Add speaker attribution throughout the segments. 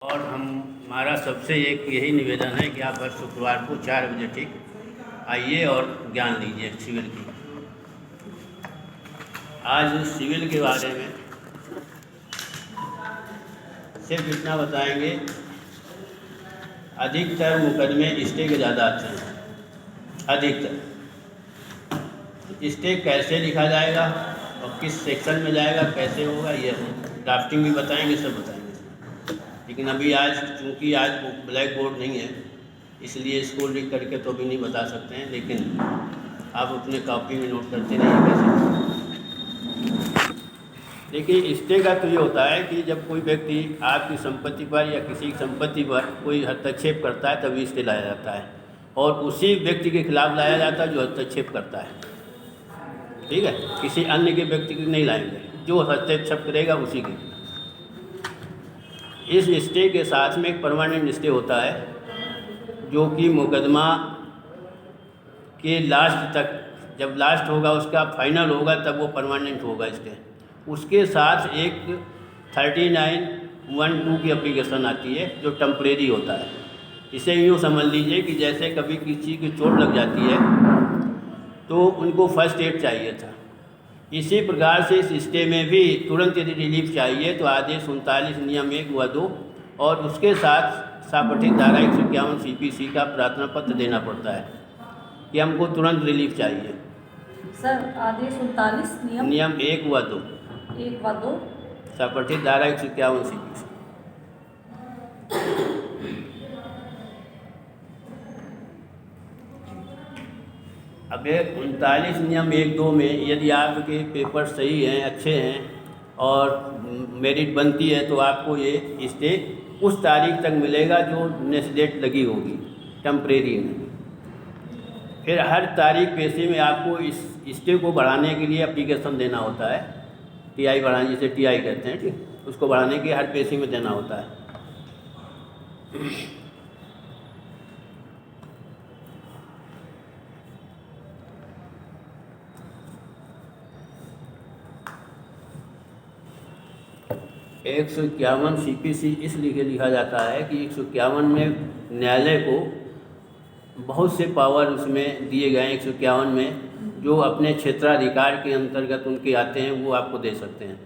Speaker 1: और हमारा सबसे एक यही निवेदन है कि आप हर शुक्रवार को 4 बजे ठीक आइए और ज्ञान लीजिए सिविल की। आज सिविल के बारे में सिर्फ इतना बताएंगे, अधिकतर मुकदमे स्टे के ज़्यादा आते हैं। अधिकतर स्टे कैसे लिखा जाएगा और किस सेक्शन में जाएगा, कैसे होगा, ये ड्राफ्टिंग भी बताएंगे, सब बताएंगे। लेकिन अभी आज चूँकि आज ब्लैक बोर्ड नहीं है, इसलिए इसको लिख करके तो भी नहीं बता सकते हैं, लेकिन आप अपने कॉपी में नोट करते रहिए कैसे। देखिए, स्टे का तो ये होता है कि जब कोई व्यक्ति आपकी संपत्ति पर या किसी की संपत्ति पर कोई हस्तक्षेप करता है तभी स्टे लाया जाता है, और उसी व्यक्ति के खिलाफ लाया जाता है जो हस्तक्षेप करता है। ठीक है, किसी अन्य के व्यक्ति की नहीं लाएंगे, जो हस्तक्षेप करेगा उसी की। इस स्टे के साथ में एक परमानेंट स्टे होता है, जो कि मुकदमा के लास्ट तक, जब लास्ट होगा उसका फाइनल होगा तब वो परमानेंट होगा स्टे। उसके साथ एक 39(1)(2) की एप्लीकेशन आती है जो टेम्परेरी होता है। इसे यूँ समझ लीजिए कि जैसे कभी किसी की चोट लग जाती है तो उनको फर्स्ट एड चाहिए था, इसी प्रकार से इस स्टे में भी तुरंत यदि रिलीफ चाहिए तो आदेश 39 नियम 1 व 2 और उसके साथ सापठित धारा 151 CPC का प्रार्थना पत्र देना पड़ता है कि हमको तुरंत रिलीफ चाहिए।
Speaker 2: सर, आदेश 39
Speaker 1: नियम 1 व 2 सापठित धारा 151 CPC। अब 39 नियम 1-2 में यदि आपके पेपर सही हैं, अच्छे हैं और मेरिट बनती है तो आपको ये स्टे उस तारीख तक मिलेगा जो नेक्स्ट डेट लगी होगी टेम्परेरी में। फिर हर तारीख पेशी में आपको इस स्टे को बढ़ाने के लिए एप्लीकेशन देना होता है, TI बढ़ाने, जिसे TI कहते हैं, ठीक, उसको बढ़ाने के हर पेशी में देना होता है। एक 151 CPC इसलिए लिखा जाता है कि 151 में न्यायालय को बहुत से पावर उसमें दिए गए हैं। 151 में जो अपने क्षेत्राधिकार के अंतर्गत उनके आते हैं वो आपको दे सकते हैं।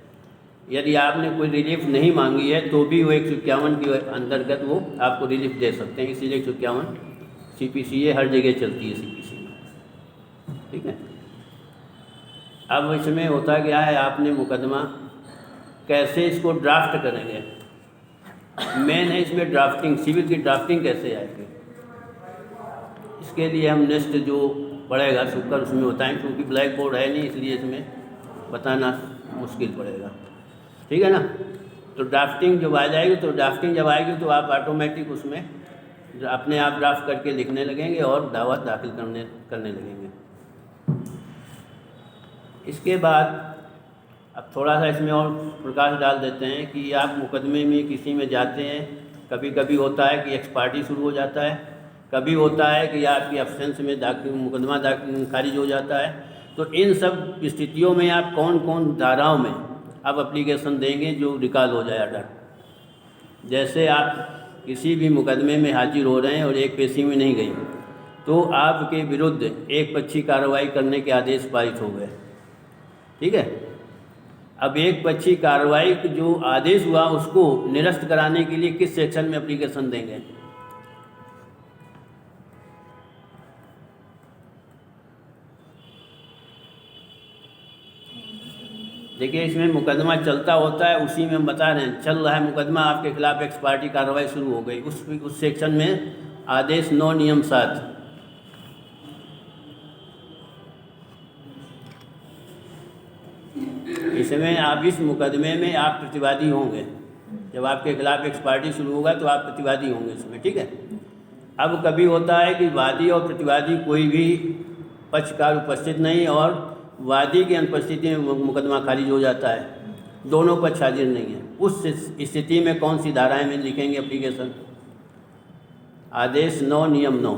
Speaker 1: यदि आपने कोई रिलीफ नहीं मांगी है तो भी वो 151 के अंतर्गत वो आपको रिलीफ दे सकते हैं। इसीलिए 151 CPC ये हर जगह चलती है CPC में, ठीक है। अब इसमें होता क्या है, आपने मुकदमा कैसे इसको ड्राफ्ट करेंगे, मेन है इसमें ड्राफ्टिंग। सिविल की ड्राफ्टिंग कैसे आएगी, इसके लिए हम नेक्स्ट जो पढ़ेगा शुक्र उसमें बताएं, क्योंकि ब्लैक बोर्ड है नहीं इसलिए इसमें बताना मुश्किल पड़ेगा, ठीक है ना। तो ड्राफ्टिंग जब आ जाएगी तो आप ऑटोमेटिक उसमें अपने आप ड्राफ्ट करके लिखने लगेंगे और दावा दाखिल करने लगेंगे। इसके बाद अब थोड़ा सा इसमें और प्रकाश डाल देते हैं कि आप मुकदमे में किसी में जाते हैं, कभी कभी होता है कि एक्सपार्टी शुरू हो जाता है, कभी होता है कि आपकी एब्सेंस में मुकदमा खारिज हो जाता है। तो इन सब स्थितियों में आप कौन कौन धाराओं में आप एप्लीकेशन देंगे जो रिकॉल हो जाए ऑर्डर। जैसे आप किसी भी मुकदमे में हाजिर हो रहे हैं और एक पेशी में नहीं गई तो आपके विरुद्ध एक पक्षी कार्रवाई करने के आदेश पारित हो गए, ठीक है। अब एक पक्षी कार्रवाई जो आदेश हुआ उसको निरस्त कराने के लिए किस सेक्शन में एप्लीकेशन देंगे। देखिए, इसमें मुकदमा चलता होता है, उसी में हम बता रहे हैं चल रहा है मुकदमा, आपके खिलाफ एक्स पार्टी कार्रवाई शुरू हो गई, उस सेक्शन में आदेश 9 नियम 7 इसमें आप इस मुकदमे में आप प्रतिवादी होंगे। जब आपके खिलाफ एक्स पार्टी शुरू होगा तो आप प्रतिवादी होंगे इसमें, ठीक है। अब कभी होता है कि वादी और प्रतिवादी कोई भी पक्षकार उपस्थित नहीं और वादी की अनुपस्थिति में मुकदमा खारिज हो जाता है, दोनों पक्ष हाजिर नहीं है। उस स्थिति में कौन सी धाराएं में लिखेंगे एप्लीकेशन। आदेश 9 नियम 9,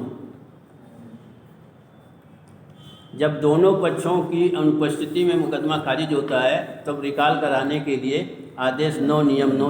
Speaker 1: जब दोनों पक्षों की अनुपस्थिति में मुकदमा खारिज होता है तब रिकॉल कराने के लिए आदेश 9 नियम 9